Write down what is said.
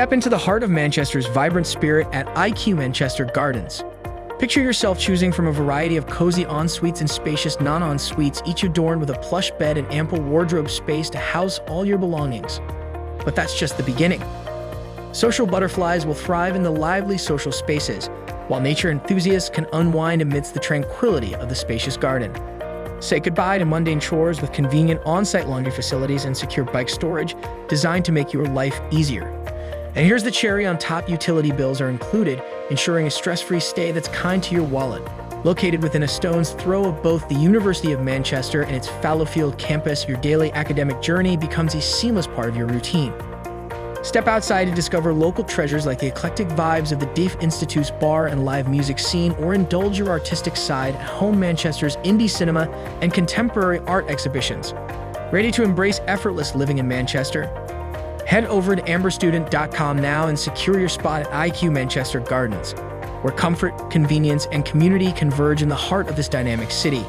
Step into the heart of Manchester's vibrant spirit at IQ Manchester Gardens. Picture yourself choosing from a variety of cozy ensuites and spacious non-ensuites, each adorned with a plush bed and ample wardrobe space to house all your belongings. But that's just the beginning. Social butterflies will thrive in the lively social spaces, while nature enthusiasts can unwind amidst the tranquility of the spacious garden. Say goodbye to mundane chores with convenient on-site laundry facilities and secure bike storage designed to make your life easier. And here's the cherry on top: utility bills are included, ensuring a stress-free stay that's kind to your wallet. Located within a stone's throw of both the University of Manchester and its Fallowfield Campus, your daily academic journey becomes a seamless part of your routine. Step outside to discover local treasures like the eclectic vibes of the Deaf Institute's bar and live music scene, or indulge your artistic side at home Manchester's indie cinema and contemporary art exhibitions. Ready to embrace effortless living in Manchester? Head over to amberstudent.com now and secure your spot at IQ Manchester Gardens, where comfort, convenience, and community converge in the heart of this dynamic city.